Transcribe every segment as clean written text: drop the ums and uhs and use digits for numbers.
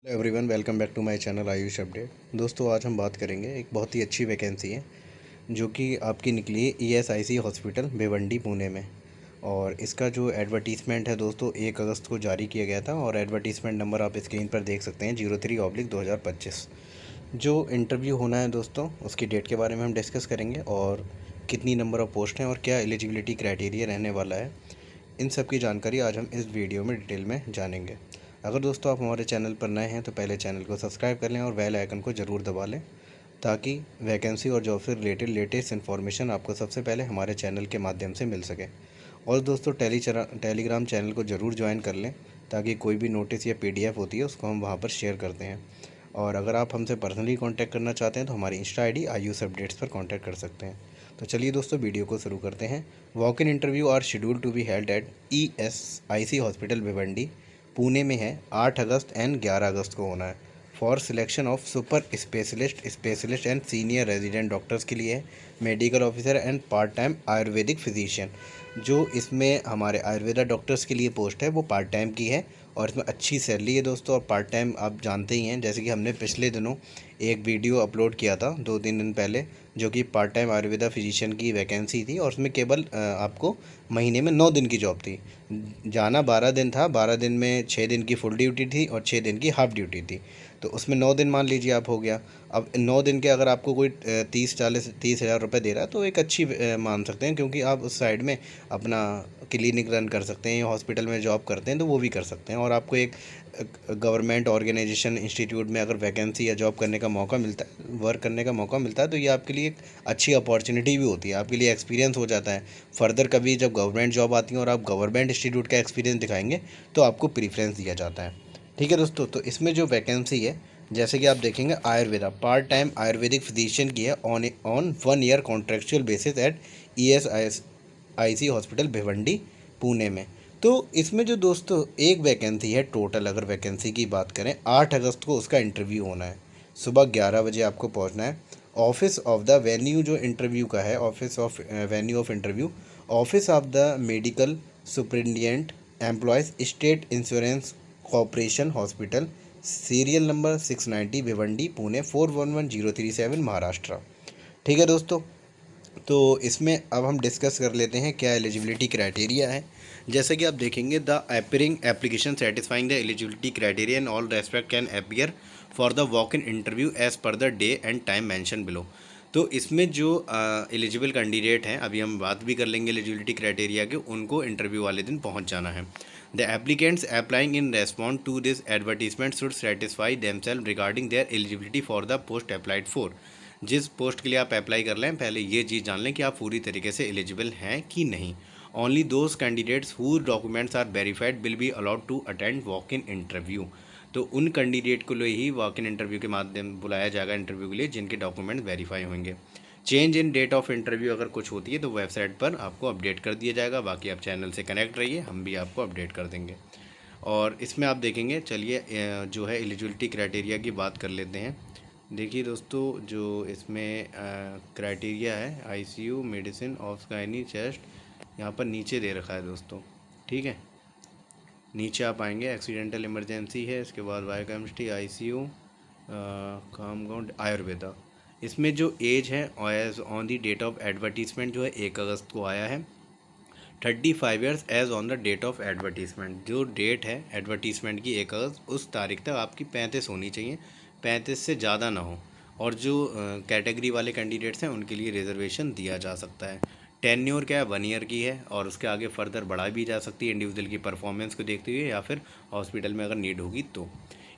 Hello everyone, welcome back to my channel Ayush update. दोस्तों, आज हम बात करेंगे एक बहुत ही अच्छी वैकेंसी है जो कि आपकी निकली है ईएसआईसी हॉस्पिटल भिवंडी पुणे में। और इसका जो एडवर्टीज़मेंट है दोस्तों 1 अगस्त को जारी किया गया था और एडवर्टीज़मेंट नंबर आप स्क्रीन पर देख सकते हैं 03/2025। जो इंटरव्यू होना है दोस्तों उसकी डेट के बारे में हम डिस्कस करेंगे और कितनी नंबर ऑफ़ पोस्ट हैं और क्या एलिजिबिलिटी क्राइटेरिया रहने वाला है, इन सब की जानकारी आज हम इस वीडियो में डिटेल में जानेंगे। अगर दोस्तों आप हमारे चैनल पर नए हैं तो पहले चैनल को सब्सक्राइब कर लें और बेल आइकन को ज़रूर दबा लें ताकि वैकेंसी और जॉब से रिलेटेड लेटेस्ट इन्फॉर्मेशन आपको सबसे पहले हमारे चैनल के माध्यम से मिल सके। और दोस्तों टेलीग्राम चैनल को ज़रूर ज्वाइन कर लें ताकि कोई भी नोटिस या पीडीएफ होती है उसको हम वहाँ पर शेयर करते हैं। और अगर आप हमसे पर्सनली कांटेक्ट करना चाहते हैं तो हमारी इंस्टा आईडी आयुष अपडेट्स पर कांटेक्ट कर सकते हैं। तो चलिए दोस्तों वीडियो को शुरू करते हैं। Walk in interview are schedule to be held at ESIC hospital Bhiwandi Pune में है। 8 अगस्त एंड 11 अगस्त को होना है। For selection of super specialist and senior resident doctors के लिए है, medical officer and part time Ayurvedic physician. जो इसमें हमारे आयुर्वेदा डॉक्टर्स के लिए पोस्ट है वो पार्ट टाइम की है और इसमें अच्छी सैलरी है दोस्तों। और पार्ट टाइम आप जानते ही हैं, जैसे कि हमने पिछले दिनों एक वीडियो अपलोड किया था 2-3 दिन पहले, जो कि पार्ट टाइम आयुर्वेदा फिजिशियन की वैकेंसी थी और उसमें केवल आपको महीने में 9 दिन की जॉब थी। जाना 12 दिन था, 12 दिन में 6 दिन की फुल ड्यूटी थी और 6 दिन की हाफ ड्यूटी थी। तो उसमें 9 दिन मान लीजिए आप हो गया। अब 9 दिन के अगर आपको कोई 30 हज़ार रुपये दे रहा है तो एक अच्छी मान सकते हैं, क्योंकि आप उस साइड में अपना क्लिनिक रन कर सकते हैं या हॉस्पिटल में जॉब करते हैं तो वो भी कर सकते हैं। और आपको एक गवर्नमेंट ऑर्गेनाइजेशन इंस्टीट्यूट में अगर वैकेंसी या जॉब करने का मौका मिलता है, वर्क करने का मौका मिलता है, तो ये आपके लिए एक अच्छी अपॉर्चुनिटी भी होती है, आपके लिए एक्सपीरियंस हो जाता है। फर्दर कभी जब गवर्नमेंट जॉब आती है और आप गवर्नमेंट इंस्टीट्यूट का एक्सपीरियंस दिखाएंगे तो आपको प्रीफ्रेंस दिया जाता है। ठीक है दोस्तों, तो इसमें जो वैकेंसी है जैसे कि आप देखेंगे Ayurveda part time Ayurvedic physician की है on 1 year contractual basis at ESIC hospital Bhiwandi Pune में। तो इसमें जो दोस्तों एक वैकेंसी है टोटल, अगर वैकेंसी की बात करें 8 अगस्त को उसका इंटरव्यू होना है। सुबह 11 बजे आपको पहुंचना है। ऑफिस ऑफ द वेन्यू जो इंटरव्यू का है, office of venue of interview, office of the medical superintendent employees state insurance corporation hospital, serial number 690 Bhiwandi Pune 411037 Maharashtra. ठीक है दोस्तों, तो इसमें अब हम डिस्कस कर लेते हैं क्या एलिजिबिलिटी क्राइटेरिया है। जैसे कि आप देखेंगे the appearing application satisfying the eligibility criteria in all respect can appear for the walk in interview as per the day and time mention below. तो इसमें जो एलिजिबल कैंडिडेट हैं, अभी हम बात भी कर लेंगे एलिजिबिलिटी क्राइटेरिया के, उनको इंटरव्यू वाले दिन पहुंच जाना है। The applicants applying in respond to this advertisement should satisfy themselves regarding their eligibility for the post applied for. जिस पोस्ट के लिए आप अप्लाई कर लें पहले ये चीज़ जान लें कि आप पूरी तरीके से एलिजिबल हैं कि नहीं। Only those candidates whose documents are verified will be allowed to attend walk in interview. तो उन कैंडिडेट को लिए ही वॉक इन इंटरव्यू के माध्यम बुलाया जाएगा इंटरव्यू के लिए जिनके डॉक्यूमेंट वेरीफाई होंगे। Change in date of interview अगर कुछ होती है तो वेबसाइट पर आपको अपडेट कर दिया जाएगा। बाकी आप चैनल से कनेक्ट रहिए, हम भी आपको अपडेट कर देंगे। और इसमें आप देखेंगे, चलिए जो है एलिजिबिलिटी क्राइटेरिया की बात कर लेते हैं। देखिए दोस्तों, जो इसमें क्राइटेरिया है ICU medicine of gynae chest, यहाँ पर नीचे दे रखा है दोस्तों। ठीक है, नीचे आप आएंगे, एक्सीडेंटल इमरजेंसी है, इसके बाद बायोकेमिस्ट्री, आईसीयू, काम आयुर्वेदा। इसमें जो एज है age on the date of advertisement जो है 1 अगस्त को आया है। 35 years age on the date of advertisement. जो डेट है एडवर्टीजमेंट की 1 अगस्त, उस तारीख तक आपकी 35 होनी चाहिए, 35 से ज़्यादा ना हो। और जो कैटेगरी वाले कैंडिडेट्स हैं उनके लिए रिजर्वेशन दिया जा सकता है। टेन्योर क्या है, 1 ईयर की है और उसके आगे फर्दर बढ़ा भी जा सकती है इंडिविजुअल की परफॉर्मेंस को देखते हुए या फिर हॉस्पिटल में अगर नीड होगी तो।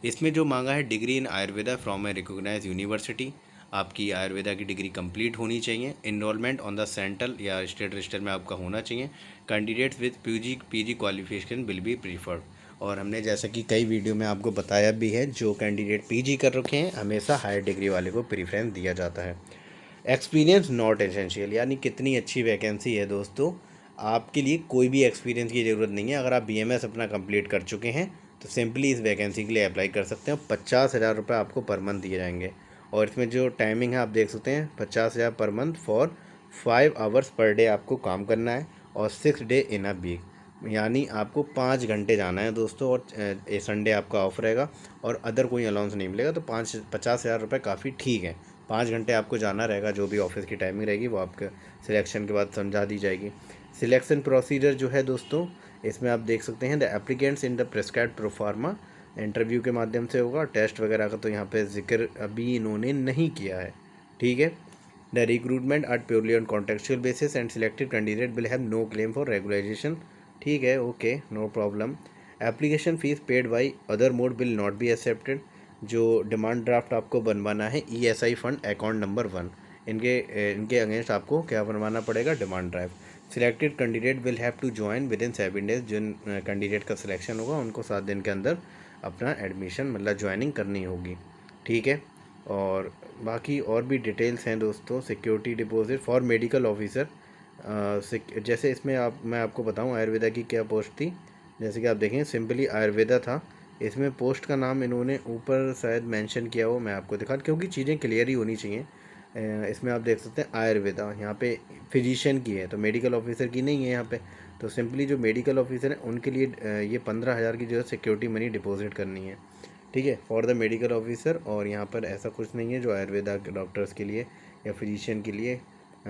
इसमें जो मांगा है degree in Ayurveda from a recognise university, आपकी आयुर्वेदा की डिग्री कंप्लीट होनी चाहिए। इनरोलमेंट ऑन द सेंट्रल या स्टेट रजिस्टर में आपका होना चाहिए। Candidates with PG qualification will be preferred. और हमने जैसा कि कई वीडियो में आपको बताया भी है, जो कैंडिडेट पीजी कर रखे हैं हमेशा हायर डिग्री वाले को प्रीफरेंस दिया जाता है। एक्सपीरियंस नॉट एसेंशियल, यानी कितनी अच्छी वैकेंसी है दोस्तों, आपके लिए कोई भी एक्सपीरियंस की ज़रूरत नहीं है। अगर आप बीएमएस अपना कंप्लीट कर चुके हैं तो सिंपली इस वैकेंसी के लिए अप्लाई कर सकते हैं। 50,000 रुपये आपको पर मंथ दिए जाएंगे। और इसमें जो टाइमिंग है आप देख सकते हैं, 50,000 per month for 5 hours per day आपको काम करना है और 6 डे इन अ वीक। यानी आपको 5 घंटे जाना है दोस्तों, और ये संडे आपका ऑफ रहेगा और अदर कोई अलाउंस नहीं मिलेगा, तो 50,000 रुपये काफ़ी ठीक है। 5 घंटे आपको जाना रहेगा, जो भी ऑफिस की टाइमिंग रहेगी वो आपके सिलेक्शन के बाद समझा दी जाएगी। सिलेक्शन प्रोसीजर जो है दोस्तों, इसमें आप देख सकते हैं, the applicants in the prescribed proforma interview के माध्यम से होगा। टेस्ट वगैरह का तो यहाँ पे जिक्र अभी इन्होंने नहीं किया है, ठीक है। The recruitment are purely on contractual basis and selected candidate will have no claim for regularisation, ठीक है, okay, no problem. Application fees paid by other mode will not be accepted. जो डिमांड ड्राफ्ट आपको बनवाना है ESI fund account number 1, इनके against आपको क्या बनवाना पड़ेगा, demand draft. Selected candidate will have to join within 7 days. जिन कैंडिडेट का सिलेक्शन होगा उनको 7 दिन के अंदर अपना एडमिशन मतलब ज्वाइनिंग करनी होगी, ठीक है। और बाकी और भी डिटेल्स हैं दोस्तों। Security deposit for medical officer, जैसे इसमें मैं आपको बताऊं आयुर्वेदा की क्या पोस्ट थी। जैसे कि आप देखें सिंपली आयुर्वेदा था, इसमें पोस्ट का नाम इन्होंने ऊपर शायद मेंशन किया हो, मैं आपको दिखा, क्योंकि चीज़ें क्लियर ही होनी चाहिए। इसमें आप देख सकते हैं आयुर्वेदा, यहाँ पे फिजिशियन की है, तो मेडिकल ऑफिसर की नहीं है यहाँ पे। तो सिंपली जो मेडिकल ऑफिसर हैं उनके लिए ये 15,000 की जो है सिक्योरिटी मनी डिपॉजिट करनी है, ठीक है, फॉर द मेडिकल ऑफिसर। और यहाँ पर ऐसा कुछ नहीं है जो आयुर्वेदा के डॉक्टर्स के लिए या फिजिशियन के लिए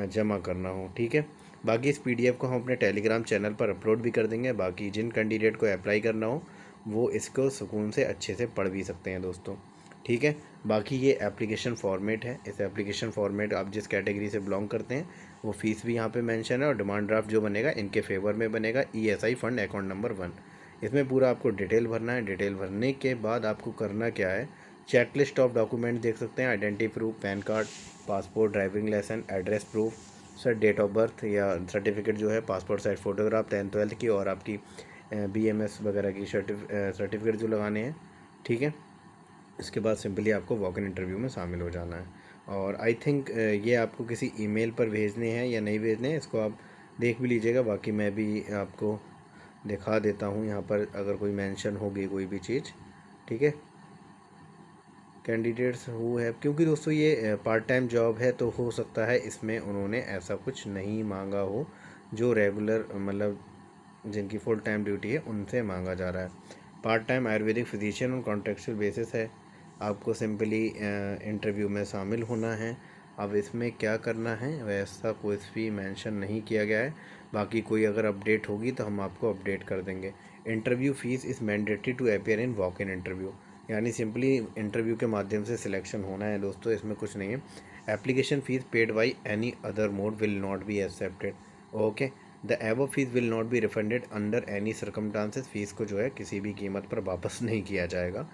जमा करना हो, ठीक है। बाकी इस PDF को हम अपने टेलीग्राम चैनल पर अपलोड भी कर देंगे। बाकी जिन कैंडिडेट को अप्लाई करना हो वो इसको सुकून से अच्छे से पढ़ भी सकते हैं दोस्तों, ठीक है। बाकी ये एप्लीकेशन फॉर्मेट है, इस एप्लीकेशन फॉर्मेट आप जिस कैटेगरी से बिलोंग करते हैं वो फ़ीस भी यहाँ पे मेंशन है, और डिमांड ड्राफ्ट जो बनेगा इनके फेवर में बनेगा, ESI फंड अकाउंट नंबर 1। इसमें पूरा आपको डिटेल भरना है। डिटेल भरने के बाद आपको करना क्या है, चेकलिस्ट ऑफ डॉक्यूमेंट देख सकते हैं, identity proof, pan card, passport, driving licence, address proof, sir date of birth या सर्टिफिकेट जो है, पासपोर्ट साइज फ़ोटोग्राफ 10th-12th की, और आपकी BMS वगैरह की सर्टिफिकेट जो लगाने हैं, ठीक है। इसके बाद सिंपली आपको वॉक इन इंटरव्यू में शामिल हो जाना है। और आई थिंक ये आपको किसी ईमेल पर भेजने हैं या नहीं भेजने हैं, इसको आप देख भी लीजिएगा। बाकी मैं भी आपको दिखा देता हूँ यहाँ पर अगर कोई मेंशन होगी कोई भी चीज़, ठीक है। कैंडिडेट्स हु है, क्योंकि दोस्तों ये पार्ट टाइम जॉब है तो हो सकता है इसमें उन्होंने ऐसा कुछ नहीं मांगा हो जो रेगुलर मतलब जिनकी फुल टाइम ड्यूटी है उनसे मांगा जा रहा है। Part time Ayurvedic physician on contractual basis है। आपको सिंपली इंटरव्यू में शामिल होना है। अब इसमें क्या करना है वैसा कुछ भी मेंशन नहीं किया गया है। बाकी कोई अगर अपडेट होगी तो हम आपको अपडेट कर देंगे। Interview fees is mandatory to appear in walk in interview, यानी सिंपली इंटरव्यू के माध्यम से सिलेक्शन होना है दोस्तों, इसमें कुछ नहीं है। Application fees paid by any other mode will not be accepted, okay. The above fees will not be refunded under any circumstances, fees को जो है किसी भी कीमत पर वापस नहीं किया जाएगा,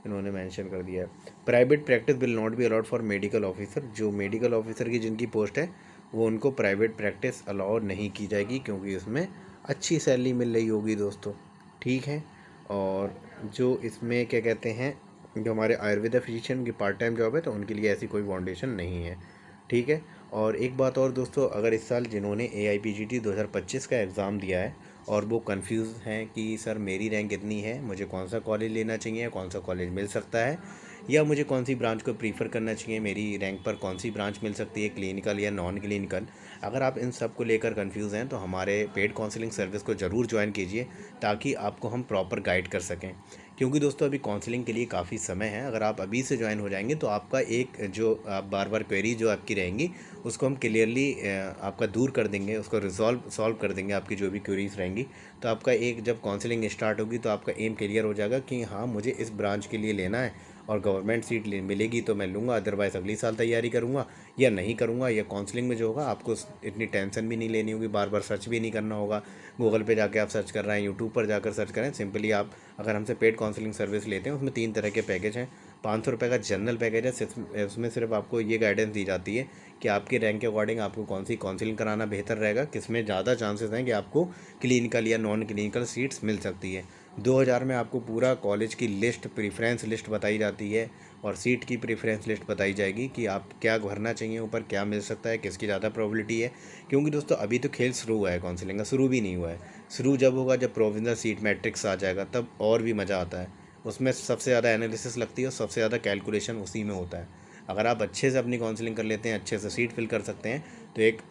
इन्होंने मेंशन कर दिया है। Private practice will not be allowed for medical officer, जो मेडिकल ऑफिसर की जिनकी पोस्ट है वो उनको प्राइवेट प्रैक्टिस अलाउ नहीं की जाएगी, क्योंकि उसमें अच्छी सैलरी मिल रही होगी दोस्तों, ठीक है। और जो इसमें क्या कहते हैं, जो हमारे आयुर्वेदा फिजिशियन की पार्ट टाइम जॉब है तो उनके लिए ऐसी कोई बाउंडेशन नहीं है, ठीक है। और एक बात और दोस्तों, अगर इस साल जिन्होंने AIPGT 2025 का एग्ज़ाम दिया है और वो कंफ्यूज हैं कि सर मेरी रैंक कितनी है, मुझे कौन सा कॉलेज लेना चाहिए, कौन सा कॉलेज मिल सकता है, या मुझे कौन सी ब्रांच को प्रीफर करना चाहिए, मेरी रैंक पर कौन सी ब्रांच मिल सकती है, क्लिनिकल या नॉन क्लिनिकल, अगर आप इन सब को लेकर कंफ्यूज हैं तो हमारे पेड काउंसलिंग सर्विस को ज़रूर ज्वाइन कीजिए, ताकि आपको हम प्रॉपर गाइड कर सकें। क्योंकि दोस्तों अभी काउंसलिंग के लिए काफ़ी समय है, अगर आप अभी से ज्वाइन हो जाएंगे तो आपका एक जो आप बार बार क्वेरी जो आपकी रहेंगी उसको हम क्लियरली आपका दूर कर देंगे, उसको सॉल्व कर देंगे, आपकी जो भी क्वेरीज रहेंगी। तो आपका एक जब काउंसलिंग स्टार्ट होगी तो आपका एम क्लियर हो जाएगा कि हाँ मुझे इस ब्रांच के लिए लेना है, और गवर्नमेंट सीट मिलेगी तो मैं लूँगा, अदरवाइज़ अगली साल तैयारी करूँगा या नहीं करूँगा। या काउंसलिंग में जो होगा आपको इतनी टेंशन भी नहीं लेनी होगी, बार बार सर्च भी नहीं करना होगा। गूगल पे जाके आप सर्च कर रहे हैं, यूट्यूब पर जाकर सर्च करें, सिंपली आप अगर हमसे पेड काउंसलिंग सर्विस लेते हैं उसमें 3 तरह के पैकेज हैं। 500 रुपये का जनरल पैकेज है, उसमें सिर्फ आपको ये गाइडेंस दी जाती है कि आपके रैंक के अकॉर्डिंग आपको कौन सी काउंसलिंग कराना बेहतर रहेगा, किसमें ज़्यादा चांसेस हैं कि आपको क्लिनिकल या नॉन क्लिनिकल सीट्स मिल सकती है। 2000 में आपको पूरा कॉलेज की लिस्ट, प्रेफरेंस लिस्ट बताई जाती है, और सीट की प्रेफरेंस लिस्ट बताई जाएगी कि आप क्या भरना चाहिए, ऊपर क्या मिल सकता है, किसकी ज़्यादा प्रोबेबिलिटी है। क्योंकि दोस्तों अभी तो खेल शुरू हुआ है, काउंसलिंग का शुरू भी नहीं हुआ है। शुरू जब होगा, जब प्रोविजनल सीट मैट्रिक्स आ जाएगा तब और भी मज़ा आता है, उसमें सबसे ज़्यादा एनालिसिस लगती है और सबसे ज़्यादा कैलकुलेशन उसी में होता है। अगर आप अच्छे से अपनी काउंसलिंग कर लेते हैं, अच्छे से सीट फिल कर सकते हैं, तो एक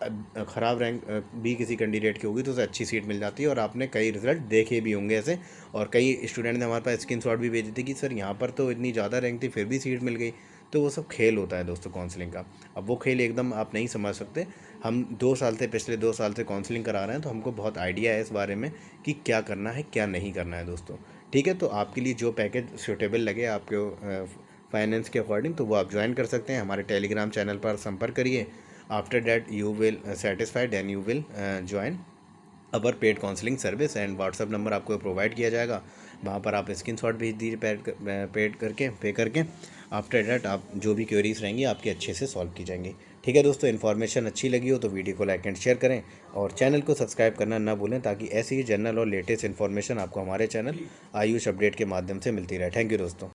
ख़राब रैंक भी किसी कैंडिडेट की होगी तो उसे अच्छी सीट मिल जाती है। और आपने कई रिज़ल्ट देखे भी होंगे ऐसे, और कई स्टूडेंट ने हमारे पास स्क्रीनशॉट भी भेजे थे कि सर यहाँ पर तो इतनी ज़्यादा रैंक थी फिर भी सीट मिल गई। तो वो सब खेल होता है दोस्तों काउंसलिंग का। अब वो खेल एकदम आप नहीं समझ सकते। हम 2 साल से, पिछले 2 साल से काउंसलिंग करा रहे हैं, तो हमको बहुत आइडिया है इस बारे में कि क्या करना है क्या नहीं करना है दोस्तों। ठीक है, तो आपके लिए जो पैकेज सूटेबल लगे आपके फाइनेंस के अकॉर्डिंग, तो वो आप ज्वाइन कर सकते हैं। हमारे टेलीग्राम चैनल पर संपर्क करिए। After that you will satisfied and you will join our paid counselling service, and WhatsApp number आपको प्रोवाइड किया जाएगा। वहाँ पर आप स्क्रीनशॉट भेज दीजिए पे करके। आफ्टर डैट आप जो भी क्वेरीज रहेंगी आपकी अच्छे से सॉल्व की जाएंगी। ठीक है दोस्तों, इन्फॉर्मेशन अच्छी लगी हो तो वीडियो को लाइक एंड शेयर करें, और चैनल को सब्सक्राइब करना ना भूलें, ताकि ऐसी ही जनरल और लेटेस्ट इन्फॉर्मेशन आपको हमारे चैनल आयुष अपडेट के माध्यम से मिलती रहे। थैंक यू दोस्तों।